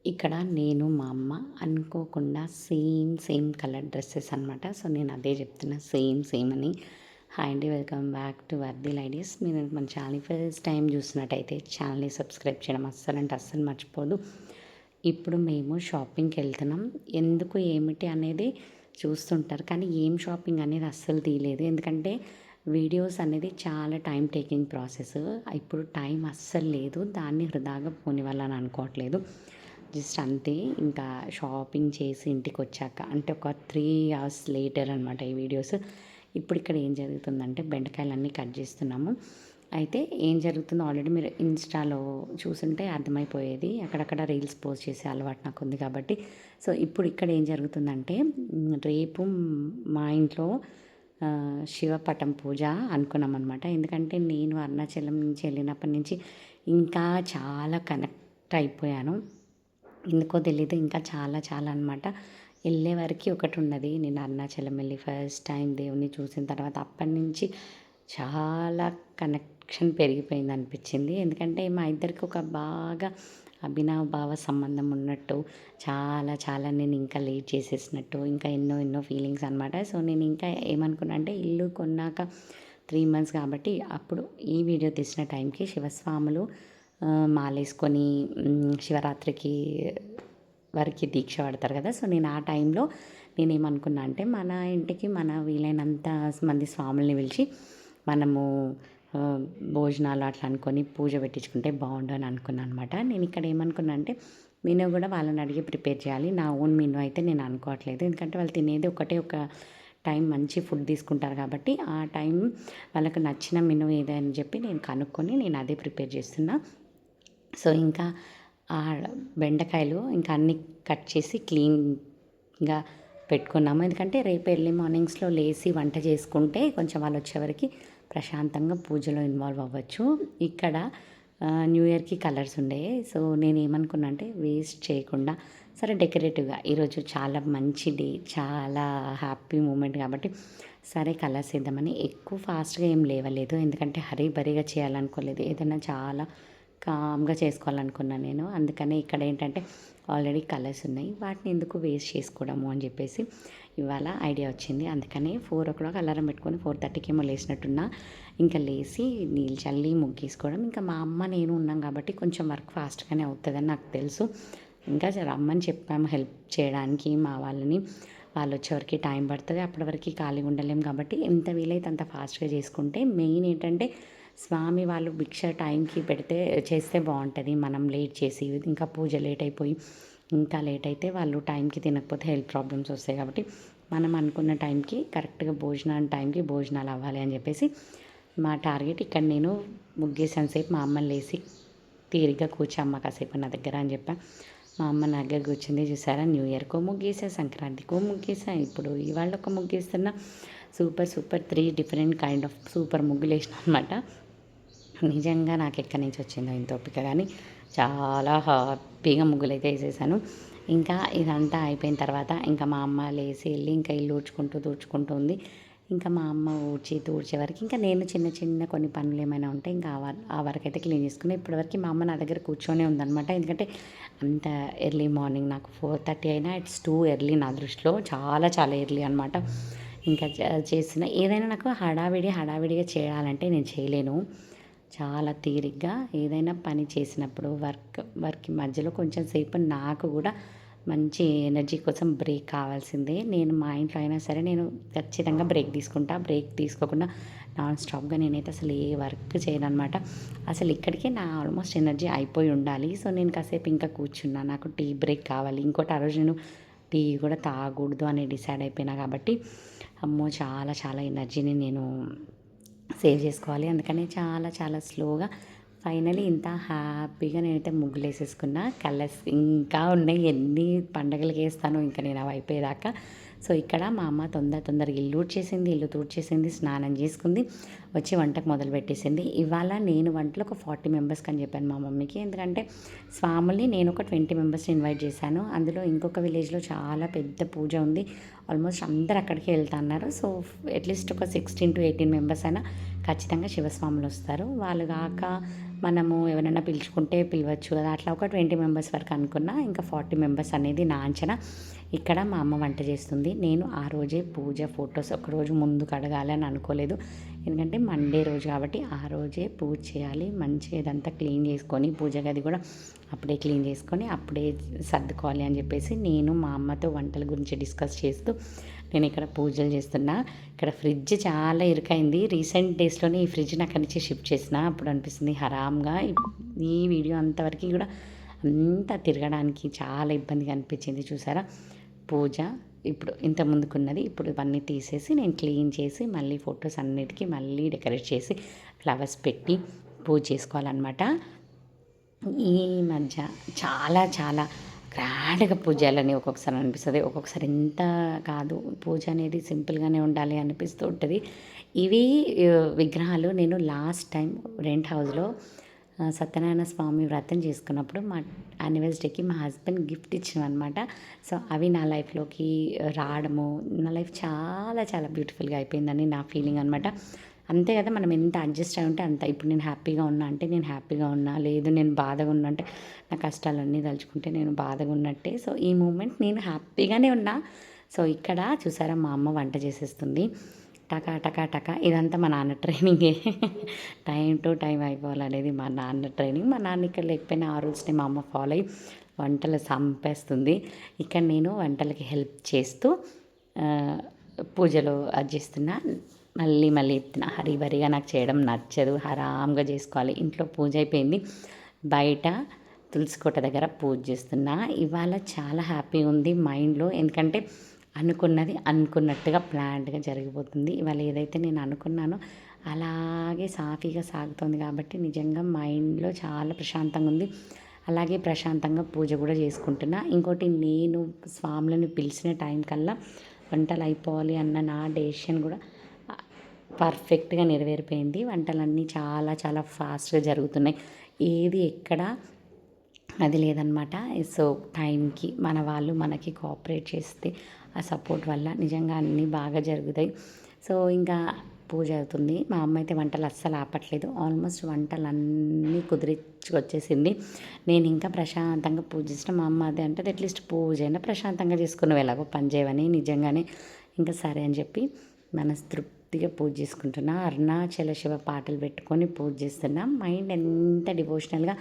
ఇక్కడ నేను మా అమ్మ అనుకోకుండా సేమ్ కలర్ డ్రెస్సెస్ అనమాట. సో, నేను అదే చెప్తున్నా సేమ్ అని. హాయ్ అండి, వెల్కమ్ బ్యాక్ టు వర్ధిల్ ఐడియాస్. మీరు మన ఛానల్ ఫస్ట్ టైం చూసినట్టయితే ఛానల్ని సబ్స్క్రైబ్ చేయడం అస్సలు మర్చిపోదు. ఇప్పుడు మేము షాపింగ్కి వెళ్తున్నాం. ఎందుకు ఏమిటి అనేది చూస్తుంటారు, కానీ ఏం షాపింగ్ అనేది అస్సలు తీయలేదు. ఎందుకంటే వీడియోస్ అనేది చాలా టైం టేకింగ్ ప్రాసెస్. ఇప్పుడు టైం అస్సలు లేదు, దాన్ని వృధాగా పోనివ్వాలని అనుకోవట్లేదు. జస్ట్ అంతే. ఇంకా షాపింగ్ చేసి ఇంటికి వచ్చాక అంటే ఒక 3 అవర్స్ లేటర్ అనమాట ఈ వీడియోస్. ఇప్పుడు ఇక్కడ ఏం జరుగుతుందంటే బెండకాయలన్నీ కట్ చేస్తున్నాము. అయితే ఏం జరుగుతుందో ఆల్రెడీ మీరు ఇన్స్టాలో చూసుంటే అర్థమైపోయేది. అక్కడక్కడ రీల్స్ పోస్ట్ చేసే అలవాటు నాకు ఉంది కాబట్టి. సో, ఇప్పుడు ఇక్కడ ఏం జరుగుతుందంటే రేపు మా ఇంట్లో శివపటం పూజ అనుకున్నాం అనమాట. ఎందుకంటే నేను అరుణాచలం నుంచి వెళ్ళినప్పటి నుంచి ఇంకా చాలా కనెక్ట్ అయిపోయాను. ఎందుకో తెలీదు, ఇంకా చాలా అనమాట. వెళ్ళే వరకు ఒకటి ఉన్నది. నేను అరుణాచలం వెళ్ళి ఫస్ట్ టైం దేవుడిని చూసిన తర్వాత అప్పటి నుంచి చాలా కనెక్షన్ పెరిగిపోయింది అనిపించింది. ఎందుకంటే మా ఇద్దరికి ఒక బాగా అభినవభావ సంబంధం ఉన్నట్టు, చాలా నేను ఇంకా లేట్ చేసేసినట్టు, ఇంకా ఎన్నో ఫీలింగ్స్ అనమాట. సో, నేను ఇంకా ఏమనుకున్నా అంటే ఇల్లు కొన్నాక 3 మంత్స్ కాబట్టి అప్పుడు ఈ వీడియో తీసిన టైంకి శివస్వాములు మాలేసుకొని శివరాత్రికి వరకు దీక్ష పడతారు కదా. సో, నేను ఆ టైంలో నేనేమనుకున్నా అంటే మన ఇంటికి మన వీలైనంత మంది స్వాముల్ని పిలిచి మనము భోజనాలు అట్లా అనుకొని పూజ పెట్టించుకుంటే బాగుండు అని అనుకున్నాను అనమాట. నేను ఇక్కడ ఏమనుకున్నా అంటే మెనూ కూడా వాళ్ళని అడిగి ప్రిపేర్ చేయాలి. నా ఓన్ మెనూ అయితే నేను అనుకోవట్లేదు. ఎందుకంటే వాళ్ళు తినేది ఒక టైం మంచి ఫుడ్ తీసుకుంటారు కాబట్టి ఆ టైం వాళ్ళకు నచ్చిన మెనూ ఏదని చెప్పి నేను కనుక్కొని నేను అదే ప్రిపేర్ చేస్తున్నా. సో, ఇంకా ఆ బెండకాయలు ఇంకా అన్నీ కట్ చేసి క్లీన్గా పెట్టుకున్నాము. ఎందుకంటే రేపు ఎర్లీ మార్నింగ్స్లో లేచి వంట చేసుకుంటే కొంచెం వాళ్ళు వచ్చేవరకు ప్రశాంతంగా పూజలో ఇన్వాల్వ్ అవ్వచ్చు. ఇక్కడ న్యూ ఇయర్కి కలర్స్ ఉండే. సో, నేను ఏమనుకున్నా అంటే వేస్ట్ చేయకుండా సరే డెకరేటివ్గా ఈరోజు చాలా మంచి డే, చాలా హ్యాపీ మూమెంట్ కాబట్టి సరే కలర్స్ వేద్దామని ఎక్కువ ఫాస్ట్గా ఏం లేవలేదు. ఎందుకంటే హరీ బరీగా చేయాలనుకోలేదు, ఏదైనా చాలా కామ్గా చేసుకోవాలనుకున్నాను నేను. అందుకని ఇక్కడ ఏంటంటే ఆల్రెడీ కలర్స్ ఉన్నాయి, వాటిని ఎందుకు వేస్ట్ చేసుకోవడము అని చెప్పేసి ఇవాళ ఐడియా వచ్చింది. అందుకని 4 o'clock అలారం పెట్టుకొని 4:30కి ఏమో లేచినట్టున్నా. ఇంకా లేచి నీళ్ళు చల్లి ముగ్గేసుకోవడం. ఇంకా మా అమ్మ నేను ఉన్నాం కాబట్టి కొంచెం వర్క్ ఫాస్ట్గానే అవుతుందని నాకు తెలుసు. ఇంకా రమ్మని చెప్పాము హెల్ప్ చేయడానికి మా వాళ్ళని. వాళ్ళు వచ్చేవరకు టైం పడుతుంది, అప్పటి వరకు ఖాళీగా ఉండలేం కాబట్టి ఎంత వీలైతే అంత ఫాస్ట్గా చేసుకుంటే మెయిన్ ఏంటంటే స్వామి వాళ్ళు భిక్ష టైంకి పెడితే చేస్తే బాగుంటుంది. మనం లేట్ చేసి ఇంకా పూజ లేట్ అయిపోయి ఇంకా లేట్ అయితే వాళ్ళు టైంకి తినకపోతే హెల్త్ ప్రాబ్లమ్స్ వస్తాయి కాబట్టి మనం అనుకున్న టైంకి కరెక్ట్గా టైంకి భోజనాలు అవ్వాలి అని చెప్పేసి మా టార్గెట్. ఇక్కడ నేను ముగ్గేసాను సేపు మా అమ్మని లేచి తీరిగ్గా కూర్చోమ్మ కాసేపు నా దగ్గర అని చెప్పా. మా అమ్మ నా దగ్గర కూర్చుంది. చూసారా, న్యూ ఇయర్కో ముగ్గేసా, సంక్రాంతికో ముగ్గేసా, ఇప్పుడు ఇవాళ ఒక ముగ్గేస్తున్నా. Super 3 different kind of super ముగ్గులు వేసిన అనమాట. నిజంగా నాకు ఎక్కడి నుంచి వచ్చిందో ఇంత ఓపిక, కానీ చాలా హ్యాపీగా ముగ్గులు అయితే వేసేసాను. ఇంకా ఇదంతా అయిపోయిన తర్వాత ఇంకా మా అమ్మ లేచి వెళ్ళి ఇంకా ఇల్లు తుడుచుకుంటూ ఉంది. ఇంకా మా అమ్మ తుడిచే వరకు ఇంకా నేను చిన్న కొన్ని పనులు ఏమైనా ఉంటే ఇంకా ఆ వరకు అయితే క్లీన్ చేసుకుని ఇప్పటివరకు మా అమ్మ నా దగ్గర కూర్చొనే ఉందన్నమాట. ఎందుకంటే అంత ఎర్లీ మార్నింగ్ నాకు 4:30 అయినా ఇట్స్ టూ ఎర్లీ నా దృష్టిలో, చాలా ఎర్లీ అనమాట. ఇంకా చేసిన ఏదైనా నాకు హడావిడిగా చేయాలంటే నేను చేయలేను. చాలా తీరిగ్గా ఏదైనా పని చేసినప్పుడు వర్క్ మధ్యలో కొంచెం సేపు నాకు కూడా మంచి ఎనర్జీ కోసం బ్రేక్ కావాల్సిందే. నేను మా ఇంట్లో అయినా సరే నేను ఖచ్చితంగా బ్రేక్ తీసుకుంటా. బ్రేక్ తీసుకోకుండా నాన్ స్టాప్గా నేనైతే అసలు ఏ వర్క్ చేయను అనమాట. అసలు ఇక్కడికే నా ఆల్మోస్ట్ ఎనర్జీ అయిపోయి ఉండాలి. సో, నేను కాసేపు ఇంకా కూర్చున్నా, నాకు టీ బ్రేక్ కావాలి. ఇంకోటి ఆ రోజు నేను టీ కూడా తాగకూడదు అని డిసైడ్ అయిపోయినా కాబట్టి అమ్మో చాలా ఎనర్జీని నేను సేవ్ చేసుకోవాలి. అందుకని చాలా స్లోగా ఫైనలీ ఇంత హ్యాపీగా నేనైతే ముగ్గులు వేసేసుకున్నా. కలర్స్ ఇంకా ఉన్నాయి, ఎన్ని పండగలకి వేస్తానో ఇంకా నేను అవి అయిపోయేదాకా. సో, ఇక్కడ మా అమ్మ తొందరగా ఇల్లు తూడ్చేసింది, స్నానం చేసుకుంది, వచ్చి వంటకు మొదలు పెట్టేసింది. ఇవాళ నేను వంటలో ఒక 40 మెంబర్స్కి అని చెప్పాను మా మమ్మీకి. ఎందుకంటే స్వాముల్ని నేను ఒక 20 మెంబర్స్ని ఇన్వైట్ చేశాను. అందులో ఇంకొక విలేజ్లో చాలా పెద్ద పూజ ఉంది, ఆల్మోస్ట్ అందరు అక్కడికి వెళ్తా అన్నారు. సో, అట్లీస్ట్ ఒక 16 to 18 మెంబర్స్ అయినా ఖచ్చితంగా శివస్వాములు వస్తారు. వాళ్ళు కాక మనము ఎవరైనా పిలుచుకుంటే పిలవచ్చు కదా, అట్లా ఒక 20 మెంబర్స్ వరకు అనుకున్నా. ఇంకా 40 మెంబర్స్ అనేది నా అంచనా. ఇక్కడ మా అమ్మ వంట చేస్తుంది. నేను ఆ రోజే పూజ ఫొటోస్ ఒకరోజు ముందు కడగాలి అని అనుకోలేదు, ఎందుకంటే మండే రోజు కాబట్టి ఆ రోజే పూజ చేయాలి. మంచిగా ఇదంతా క్లీన్ చేసుకొని పూజ గది కూడా అప్పుడే క్లీన్ చేసుకొని అప్పుడే సర్దుకోవాలి అని చెప్పేసి నేను మా అమ్మతో వంటల గురించి డిస్కస్ చేస్తూ నేను ఇక్కడ పూజలు చేస్తున్నా. ఇక్కడ ఫ్రిడ్జ్ చాలా ఇరుకైంది. రీసెంట్ డేస్లోనే ఈ ఫ్రిడ్జ్ని అక్కడి నుంచి షిఫ్ట్ చేసిన. అప్పుడు అనిపిస్తుంది హరామ్గా ఈ వీడియో అంతవరకు కూడా అంతా తిరగడానికి చాలా ఇబ్బందిగా అనిపించింది. చూసారా పూజ ఇప్పుడు ఇంత ముందుకున్నది, ఇప్పుడు ఇవన్నీ తీసేసి నేను క్లీన్ చేసి మళ్ళీ ఫొటోస్ అన్నిటికీ మళ్ళీ డెకరేట్ చేసి ఫ్లవర్స్ పెట్టి పూజ చేసుకోవాలన్నమాట. ఈ మధ్య చాలా చాలా గ్రాండ్గా పూజ చేయాలని ఒక్కొక్కసారి అనిపిస్తుంది, ఒక్కొక్కసారి ఎంత కాదు పూజ అనేది సింపుల్గానే ఉండాలి అనిపిస్తూ ఉంటుంది. ఇవి విగ్రహాలు నేను లాస్ట్ టైం రెంట్ హౌస్లో సత్యనారాయణ స్వామి వ్రతం చేసుకున్నప్పుడు మా యానివర్సరీకి మా హస్బెండ్ గిఫ్ట్ ఇచ్చినవన్నమాట. సో అవి నా లైఫ్లోకి రావడము, నా లైఫ్ చాలా చాలా బ్యూటిఫుల్గా అయిపోయిందని నా ఫీలింగ్ అనమాట. అంతే కదా, మనం ఎంత అడ్జస్ట్ అయి ఉంటే అంత. ఇప్పుడు నేను హ్యాపీగా ఉన్నా అంటే నేను హ్యాపీగా ఉన్నా, లేదు నేను బాధగా ఉన్నా అంటే నా కష్టాలన్నీ తలుచుకుంటే నేను బాధగా ఉన్నట్టే. సో ఈ మూమెంట్ నేను హ్యాపీగానే ఉన్నా. సో ఇక్కడ చూసారా మా అమ్మ వంట చేసేస్తుంది టకా టకా టకా. ఇదంతా మా నాన్న ట్రైనింగే. టైం టు టైం అయిపోవాలనేది మా నాన్న ట్రైనింగ్. మా నాన్న ఇక్కడ లేకపోయినా ఆ రూల్స్ని మా అమ్మ ఫాలో అయ్యి వంటలు సంపేస్తుంది. ఇక్కడ నేను వంటలకి హెల్ప్ చేస్తూ పూజలో అది చేస్తున్నా. మళ్ళీ మళ్ళీ చెప్తున్నా, హరిబరిగా నాకు చేయడం నచ్చదు, హరామ్గా చేసుకోవాలి. ఇంట్లో పూజ అయిపోయింది, బయట తులసి కోట దగ్గర పూజ చేస్తున్నా. ఇవాళ చాలా హ్యాపీ ఉంది మైండ్లో, ఎందుకంటే అనుకున్నది అనుకున్నట్టుగా ప్లాన్డ్గా జరిగిపోతుంది. ఇవాళ ఏదైతే నేను అనుకున్నానో అలాగే సాఫీగా సాగుతుంది కాబట్టి నిజంగా మైండ్లో చాలా ప్రశాంతంగా ఉంది. అలాగే ప్రశాంతంగా పూజ కూడా చేసుకుంటున్నా. ఇంకోటి, నేను స్వాములను పిలిచిన టైం కల్లా వంటలు అయిపోవాలి అన్న నా డెసిషన్ కూడా పర్ఫెక్ట్గా నెరవేరిపోయింది. వంటలన్నీ చాలా చాలా ఫాస్ట్గా జరుగుతున్నాయి, ఏది ఎక్కడ అది లేదనమాట. సో టైంకి మన వాళ్ళు మనకి కోఆపరేట్ చేస్తే ఆ సపోర్ట్ వల్ల నిజంగా అన్నీ బాగా జరుగుతాయి. సో ఇంకా పూజ అవుతుంది. మా అమ్మ అయితే వంటలు అస్సలు ఆపట్లేదు. ఆల్మోస్ట్ వంటలన్నీ కుదిరించుకొచ్చేసింది. నేను ఇంకా ప్రశాంతంగా పూజించిన మా అమ్మ అదే అంటే అట్లీస్ట్ పూజ అయినా ప్రశాంతంగా చేసుకుని ఎలాగో పని చేయవని నిజంగానే ఇంకా సరే అని చెప్పి మనస్తృప్తిగా పూజ చేసుకుంటున్నా. అరుణాచల శివ పాటలు పెట్టుకొని పూజ చేస్తున్నా. మైండ్ ఎంత డివోషనల్గా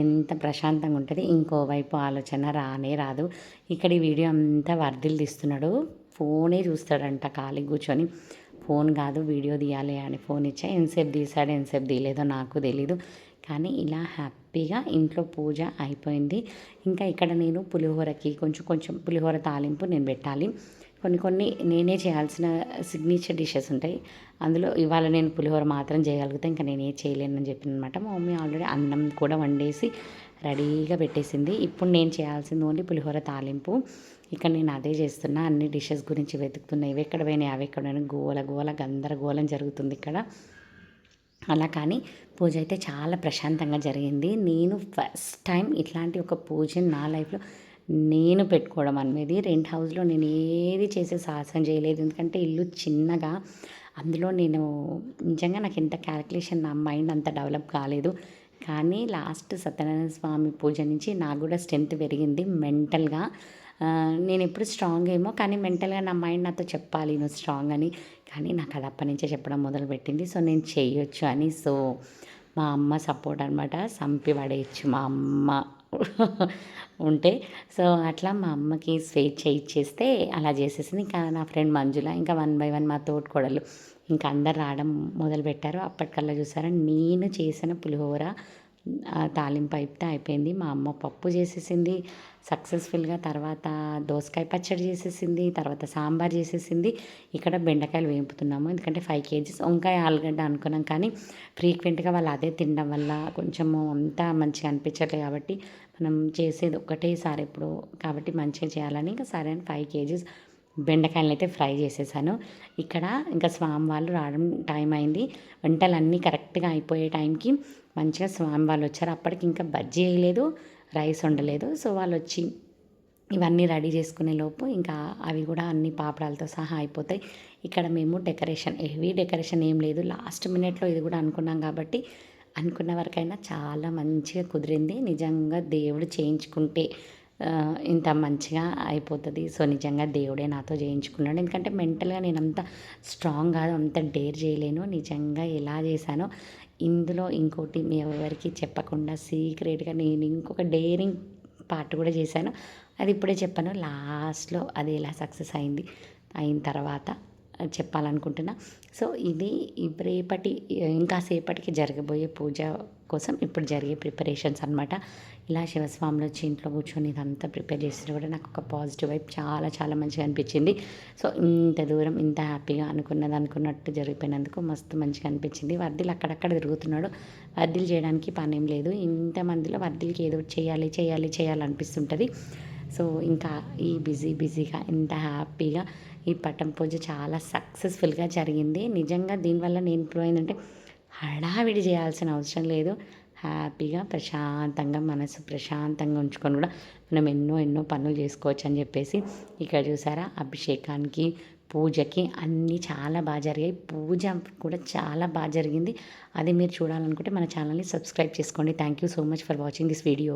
ఎంత ప్రశాంతంగా ఉంటుంది. ఇంకోవైపు ఆలోచన రానే రాదు. ఇక్కడ ఈ వీడియో అంతా వర్ధిలు తీస్తున్నాడు, ఫోనే చూస్తాడంట ఖాళీ కూర్చొని. ఫోన్ కాదు వీడియో తీయాలి అని ఫోన్ ఇచ్చా. ఎంతసేపు తీసాడు ఎంతసేపు తీయలేదో నాకు తెలీదు, కానీ ఇలా హ్యాపీగా ఇంట్లో పూజ అయిపోయింది. ఇంకా ఇక్కడ నేను పులిహోరకి కొంచెం కొంచెం పులిహోర తాలింపు నేను పెట్టాలి. కొన్ని కొన్ని నేనే చేయాల్సిన సిగ్నేచర్ డిషెస్ ఉంటాయి, అందులో ఇవాళ నేను పులిహోర మాత్రం చేయగలుగుతా, ఇంకా నేనే చేయలేనని చెప్పిన అనమాట. మా మమ్మీ ఆల్రెడీ అన్నం కూడా వండేసి రెడీగా పెట్టేసింది. ఇప్పుడు నేను చేయాల్సింది ఓన్లీ పులిహోర తాలింపు. ఇక్కడ నేను అదే చేస్తున్నా, అన్ని డిషెస్ గురించి వెతుకుతున్నా. ఇవి ఎక్కడ పోయినాయి అవి ఎక్కడ పోయినా, గోల గోల గందరగోళం జరుగుతుంది ఇక్కడ. అలా కానీ పూజ అయితే చాలా ప్రశాంతంగా జరిగింది. నేను ఫస్ట్ టైం ఇట్లాంటి ఒక పూజని నా లైఫ్లో నేను పెట్టుకోవడం అనేది. రెంట్ హౌస్లో నేను ఏది చేసే సాహసం చేయలేదు, ఎందుకంటే ఇల్లు చిన్నగా, అందులో నేను నిజంగా నాకు ఎంత క్యాలిక్యులేషన్, నా మైండ్ అంత డెవలప్ కాలేదు. కానీ లాస్ట్ సత్యనారాయణ స్వామి పూజ నుంచి నాకు కూడా స్ట్రెంత్ పెరిగింది మెంటల్గా. నేను ఎప్పుడు స్ట్రాంగ్ ఏమో, కానీ మెంటల్గా నా మైండ్ నాతో చెప్పాలి నువ్వు స్ట్రాంగ్ అని, కానీ నాకు అది అప్పటి నుంచే చెప్పడం మొదలుపెట్టింది. సో నేను చేయొచ్చు అని. సో మా అమ్మ సపోర్ట్ అనమాట, సంపి పడేయచ్చు మా అమ్మ ఉంటే. సో అట్లా మా అమ్మకి స్వేచ్ఛ ఇచ్చేస్తే అలా చేసేసింది. ఇంకా నా ఫ్రెండ్ మంజుల, ఇంకా 1 by 1 మా తోటికోడలు ఇంకా అందరు రావడం మొదలుపెట్టారు. అప్పటికల్లా చూసారా నేను చేసిన పులిహోర తాలింపు అయితే అయిపోయింది. మా అమ్మ పప్పు చేసేసింది సక్సెస్ఫుల్గా, తర్వాత దోసకాయ పచ్చడి చేసేసింది, తర్వాత సాంబార్ చేసేసింది. ఇక్కడ బెండకాయలు వేపుతున్నాము, ఎందుకంటే 5 kgs వంకాయ ఆలుగడ్డ అనుకున్నాం, కానీ ఫ్రీక్వెంట్గా వాళ్ళు అదే తినడం వల్ల కొంచెము అంతా మంచిగా అనిపించట్లేదు. కాబట్టి మనం చేసేది ఒకటేసారి ఇప్పుడు కాబట్టి మంచిగా చేయాలని ఇంకా సరే అని 5 kgs బెండకాయలను అయితే ఫ్రై చేసేసాను. ఇక్కడ ఇంకా స్వామి వాళ్ళు రావడం టైం అయింది. వంటలన్నీ కరెక్ట్గా అయిపోయే టైంకి మంచిగా స్వామి వాళ్ళు వచ్చారు. అప్పటికి ఇంకా బజ్జీ వేయలేదు, రైస్ వండలేదు. సో వాళ్ళు వచ్చి ఇవన్నీ రెడీ చేసుకునే లోపు ఇంకా అవి కూడా అన్ని పాపడాలతో సహా అయిపోతాయి. ఇక్కడ మేము డెకరేషన్, హెవీ డెకరేషన్ ఏం లేదు, లాస్ట్ మినిట్లో ఇది కూడా అనుకున్నాం కాబట్టి అనుకున్న వరకైనా చాలా మంచిగా కుదిరింది. నిజంగా దేవుడు చేయించుకుంటే ఇంత మంచిగా అయిపోతది. సో, నిజంగా దేవుడే నాతో చేయించుకున్నాడు. ఎందుకంటే మెంటల్‌గా నేనంత స్ట్రాంగ్ కాదు. అంత డేర్ చేయలేను. నిజంగా ఎలా చేశానో ఇందులో ఇంకోటి మీ ఎవరికీ చెప్పకుండా సీక్రెట్‌గా నేను ఇంకొక డేరింగ్ పార్ట్ కూడా చేశాను. అది ఇప్పుడే చెప్పాను. లాస్ట్‌లో అది ఎలా సక్సెస్ అయింది. అయిన తర్వాత చెప్పాలనుకుంటున్నా. సో, ఇది రేపటి ఇంకా సేపటికి జరగబోయే పూజ కోసం ఇప్పుడు జరిగే ప్రిపరేషన్స్ అనమాట. ఇలా శివస్వాములు వచ్చి ఇంట్లో కూర్చొని ఇదంతా ప్రిపేర్ చేస్తే కూడా నాకు ఒక పాజిటివ్ వైబ్ చాలా చాలా మంచిగా అనిపించింది. సో, ఇంత దూరం ఇంత హ్యాపీగా అనుకున్నది అనుకున్నట్టు జరిగిపోయినందుకు మస్తు మంచిగా అనిపించింది. వర్ధిల్ అక్కడక్కడ తిరుగుతున్నాడు. వర్ధిల్ చేయడానికి పనేం లేదు. ఇంతమందిలో వర్ధిల్‌కి ఏదో ఒకటి చేయాలి, చేయాలి, చేయాలనిపిస్తుంటది. సో, ఇంకా ఈ బిజీగా ఇంత హ్యాపీగా ఈ పటం పూజ చాలా సక్సెస్‌ఫుల్‌గా జరిగింది. నిజంగా దీనివల్ల నేను ఇంప్రూవ్ అయిందంటే హడావిడి చేయాల్సిన అవసరం లేదు. హ్యాపీగా ప్రశాంతంగా మనసు ప్రశాంతంగా ఉంచుకొని కూడా మనం ఎన్నో ఎన్నో పనులు చేసుకోవచ్చని చెప్పేసి ఇక్కడ చూసారా అభిషేకానికి, పూజకి అన్నీ చాలా బాగా జరిగాయి. పూజ కూడా చాలా బాగా జరిగింది. అది మీరు చూడాలనుకుంటే మన ఛానల్‌ని సబ్స్క్రైబ్ చేసుకోండి. Thank you so much for watching this video.